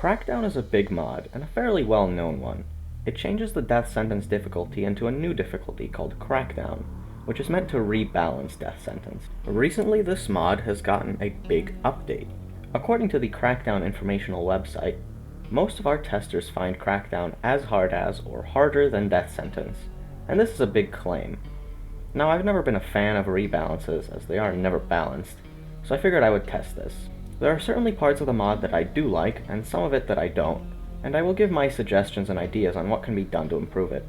Crackdown is a big mod, and a fairly well-known one. It changes the death sentence difficulty into a new difficulty called Crackdown, which is meant to rebalance death sentence. Recently, this mod has gotten a big update. According to the Crackdown informational website, most of our testers find Crackdown as hard as or harder than death sentence, and this is a big claim. Now, I've never been a fan of rebalances, as they are never balanced, so I figured I would test this. There are certainly parts of the mod that I do like, and some of it that I don't, and I will give my suggestions and ideas on what can be done to improve it.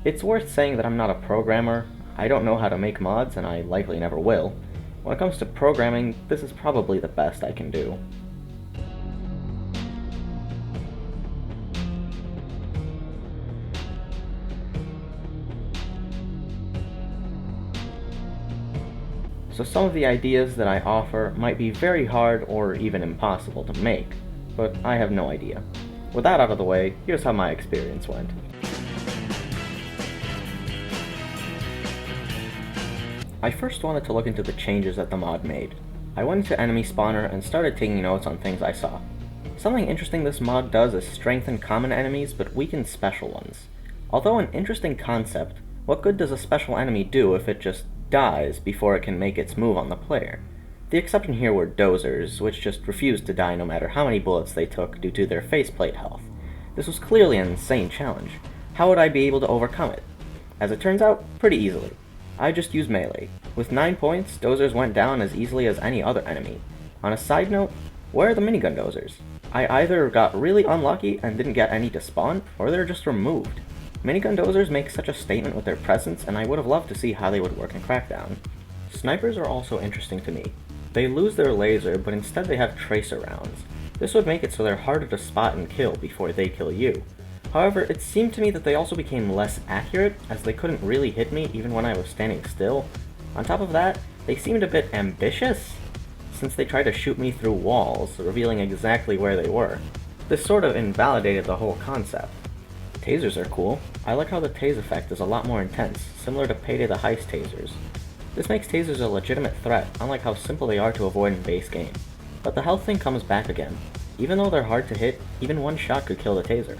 It's worth saying that I'm not a programmer, I don't know how to make mods, and I likely never will. When it comes to programming, this is probably the best I can do. So some of the ideas that I offer might be very hard or even impossible to make, but I have no idea. With that out of the way, here's how my experience went. I first wanted to look into the changes that the mod made. I went into Enemy Spawner and started taking notes on things I saw. Something interesting this mod does is strengthen common enemies but weaken special ones. Although an interesting concept, what good does a special enemy do if it just dies before it can make its move on the player? The exception here were dozers, which just refused to die no matter how many bullets they took due to their faceplate health. This was clearly an insane challenge. How would I be able to overcome it? As it turns out, pretty easily. I just used melee. With 9 points, dozers went down as easily as any other enemy. On a side note, where are the minigun dozers? I either got really unlucky and didn't get any to spawn, or they're just removed. Minigun dozers make such a statement with their presence, and I would have loved to see how they would work in Crackdown. Snipers are also interesting to me. They lose their laser, but instead they have tracer rounds. This would make it so they're harder to spot and kill before they kill you. However, it seemed to me that they also became less accurate, as they couldn't really hit me even when I was standing still. On top of that, they seemed a bit ambitious, since they tried to shoot me through walls, revealing exactly where they were. This sort of invalidated the whole concept. Tasers are cool. I like how the tase effect is a lot more intense, similar to Payday the heist tasers. This makes tasers a legitimate threat, unlike how simple they are to avoid in base game. But the health thing comes back again. Even though they're hard to hit, even one shot could kill the taser.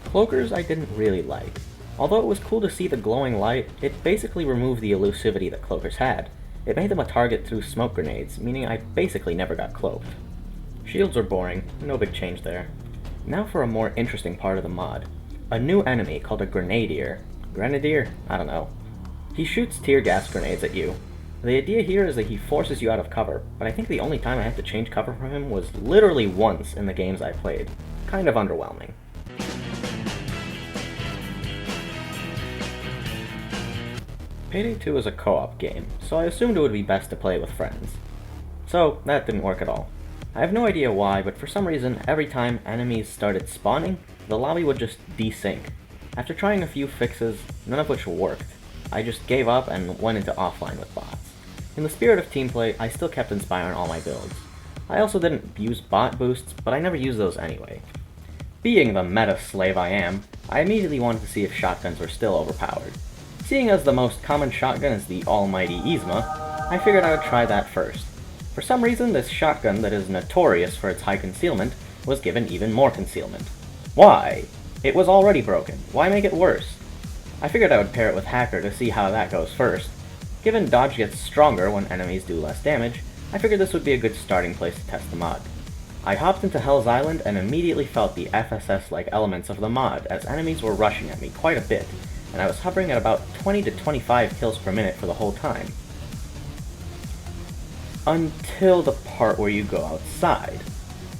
Cloakers I didn't really like. Although it was cool to see the glowing light, it basically removed the elusivity that cloakers had. It made them a target through smoke grenades, meaning I basically never got cloaked. Shields are boring, no big change there. Now for a more interesting part of the mod. A new enemy called a grenadier. Grenadier? I don't know. He shoots tear gas grenades at you. The idea here is that he forces you out of cover, but I think the only time I had to change cover from him was literally once in the games I played. Kind of underwhelming. Payday 2 is a co-op game, so I assumed it would be best to play with friends. So, that didn't work at all. I have no idea why, but for some reason, every time enemies started spawning, the lobby would just desync. After trying a few fixes, none of which worked, I just gave up and went into offline with bots. In the spirit of team play, I still kept Inspire on all my builds. I also didn't use bot boosts, but I never used those anyway. Being the meta slave I am, I immediately wanted to see if shotguns were still overpowered. Seeing as the most common shotgun is the almighty Yzma, I figured I would try that first. For some reason, this shotgun that is notorious for its high concealment was given even more concealment. Why? It was already broken. Why make it worse? I figured I would pair it with Hacker to see how that goes first. Given dodge gets stronger when enemies do less damage, I figured this would be a good starting place to test the mod. I hopped into Hell's Island and immediately felt the FSS-like elements of the mod as enemies were rushing at me quite a bit, and I was hovering at about 20 to 25 kills per minute for the whole time. Until the part where you go outside.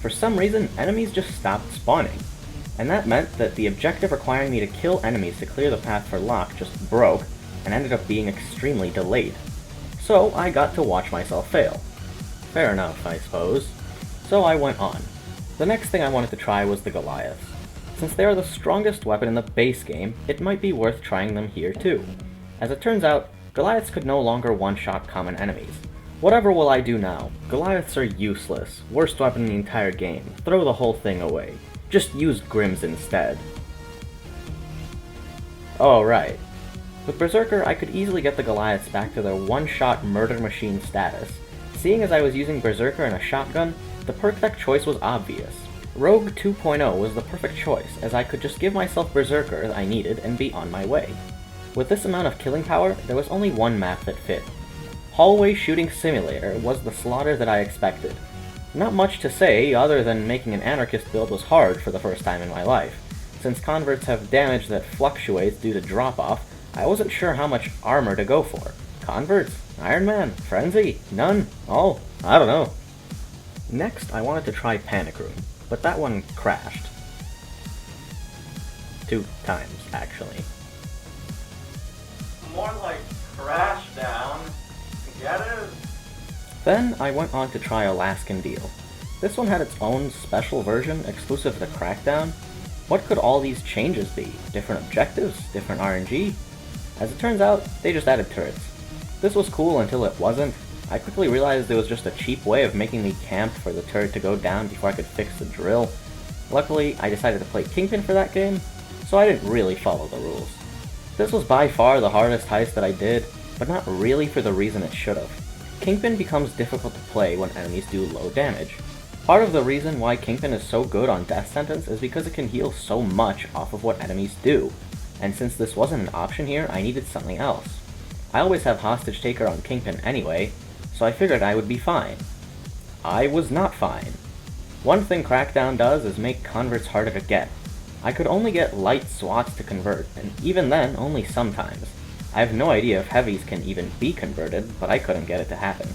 For some reason, enemies just stopped spawning, and that meant that the objective requiring me to kill enemies to clear the path for Locke just broke, and ended up being extremely delayed. So I got to watch myself fail. Fair enough, I suppose. So I went on. The next thing I wanted to try was the Goliaths. Since they are the strongest weapon in the base game, it might be worth trying them here too. As it turns out, Goliaths could no longer one-shot common enemies. Whatever will I do now? Goliaths are useless. Worst weapon in the entire game. Throw the whole thing away. Just use Grims instead. Oh, right. With Berserker, I could easily get the Goliaths back to their one-shot murder machine status. Seeing as I was using Berserker and a shotgun, the perk deck choice was obvious. Rogue 2.0 was the perfect choice, as I could just give myself Berserker I needed and be on my way. With this amount of killing power, there was only one map that fit. Hallway Shooting Simulator was the slaughter that I expected. Not much to say other than making an anarchist build was hard for the first time in my life. Since converts have damage that fluctuates due to drop-off, I wasn't sure how much armor to go for. Converts? Iron Man? Frenzy? None? All? I don't know. Next, I wanted to try Panic Room, but that one crashed. 2 times, actually. More like Crackdown. Get it? Then I went on to try Alaskan Deal. This one had its own special version exclusive to Crackdown. What could all these changes be? Different objectives? Different RNG? As it turns out, they just added turrets. This was cool until it wasn't. I quickly realized it was just a cheap way of making me camp for the turret to go down before I could fix the drill. Luckily, I decided to play Kingpin for that game, so I didn't really follow the rules. This was by far the hardest heist that I did, but not really for the reason it should've. Kingpin becomes difficult to play when enemies do low damage. Part of the reason why Kingpin is so good on Death Sentence is because it can heal so much off of what enemies do, and since this wasn't an option here, I needed something else. I always have Hostage Taker on Kingpin anyway, so I figured I would be fine. I was not fine. One thing Crackdown does is make converts harder to get. I could only get light swats to convert, and even then, only sometimes. I have no idea if heavies can even be converted, but I couldn't get it to happen.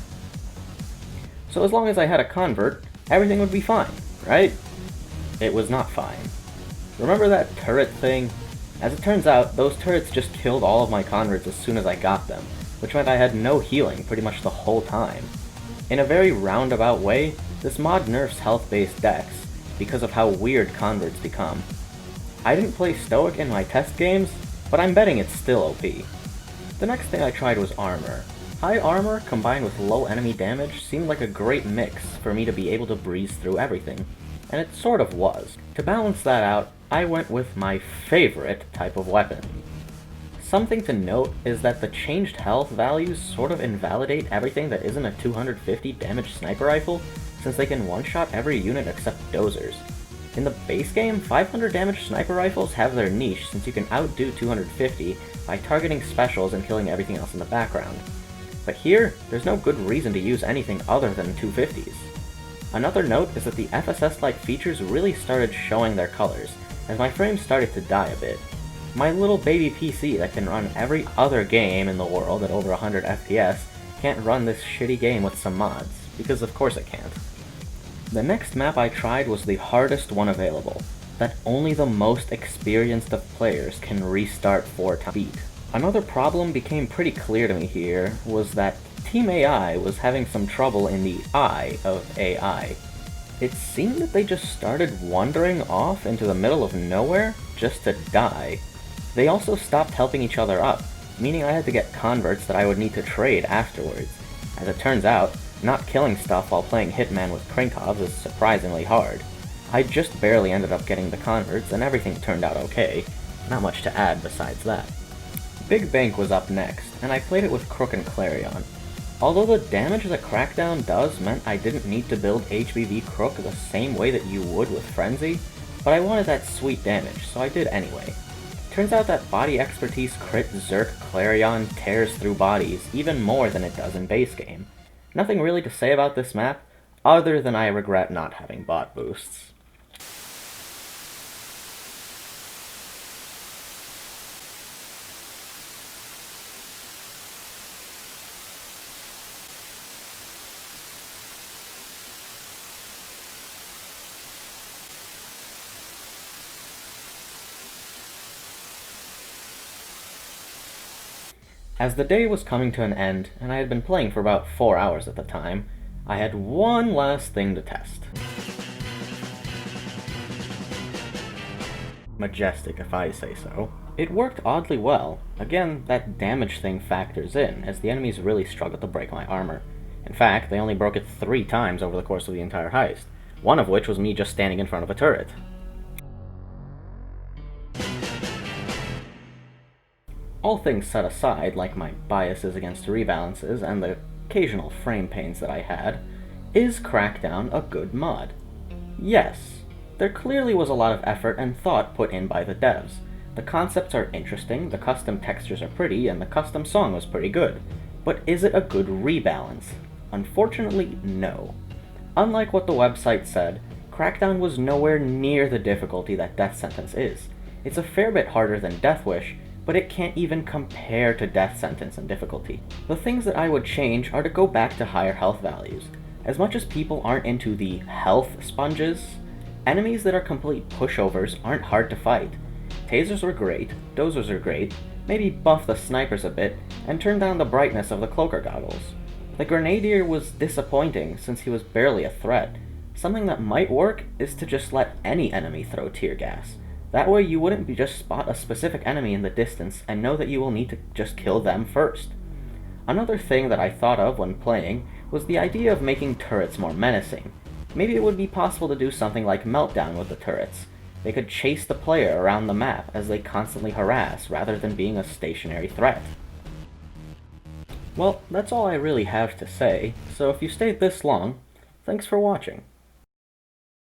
So as long as I had a convert, everything would be fine, right? It was not fine. Remember that turret thing? As it turns out, those turrets just killed all of my converts as soon as I got them, which meant I had no healing pretty much the whole time. In a very roundabout way, this mod nerfs health-based decks because of how weird converts become. I didn't play Stoic in my test games, but I'm betting it's still OP. The next thing I tried was armor. High armor combined with low enemy damage seemed like a great mix for me to be able to breeze through everything, and it sort of was. To balance that out, I went with my favorite type of weapon. Something to note is that the changed health values sort of invalidate everything that isn't a 250 damage sniper rifle, since they can one-shot every unit except dozers. In the base game, 500 damage sniper rifles have their niche since you can outdo 250 by targeting specials and killing everything else in the background. But here, there's no good reason to use anything other than 250s. Another note is that the FSS-like features really started showing their colors, as my frames started to die a bit. My little baby PC that can run every other game in the world at over 100 FPS can't run this shitty game with some mods, because of course it can't. The next map I tried was the hardest one available, that only the most experienced of players can restart 4 times beat. Another problem became pretty clear to me here was that Team AI was having some trouble in the eye of AI. It seemed that they just started wandering off into the middle of nowhere just to die. They also stopped helping each other up, meaning I had to get converts that I would need to trade afterwards. As it turns out, not killing stuff while playing Hitman with Krinkovs is surprisingly hard. I just barely ended up getting the converts and everything turned out okay. Not much to add besides that. Big Bank was up next, and I played it with Crook and Clarion. Although the damage that Crackdown does meant I didn't need to build HBV Crook the same way that you would with Frenzy, but I wanted that sweet damage, so I did anyway. Turns out that body expertise crit Zerk Clarion tears through bodies even more than it does in base game. Nothing really to say about this map, other than I regret not having bot boosts. As the day was coming to an end, and I had been playing for about 4 hours at the time, I had one last thing to test. Majestic, if I say so. It worked oddly well. Again, that damage thing factors in, as the enemies really struggled to break my armor. In fact, they only broke it 3 times over the course of the entire heist, one of which was me just standing in front of a turret. All things set aside, like my biases against rebalances and the occasional frame pains that I had, is Crackdown a good mod? Yes. There clearly was a lot of effort and thought put in by the devs. The concepts are interesting, the custom textures are pretty, and the custom song was pretty good. But is it a good rebalance? Unfortunately, no. Unlike what the website said, Crackdown was nowhere near the difficulty that Death Sentence is. It's a fair bit harder than Death Wish, but it can't even compare to Death Sentence in difficulty. The things that I would change are to go back to higher health values. As much as people aren't into the health sponges, enemies that are complete pushovers aren't hard to fight. Tasers were great, dozers are great, maybe buff the snipers a bit, and turn down the brightness of the cloaker goggles. The grenadier was disappointing since he was barely a threat. Something that might work is to just let any enemy throw tear gas. That way you wouldn't just spot a specific enemy in the distance and know that you will need to just kill them first. Another thing that I thought of when playing was the idea of making turrets more menacing. Maybe it would be possible to do something like Meltdown with the turrets. They could chase the player around the map as they constantly harass rather than being a stationary threat. Well, that's all I really have to say, so if you stayed this long, thanks for watching.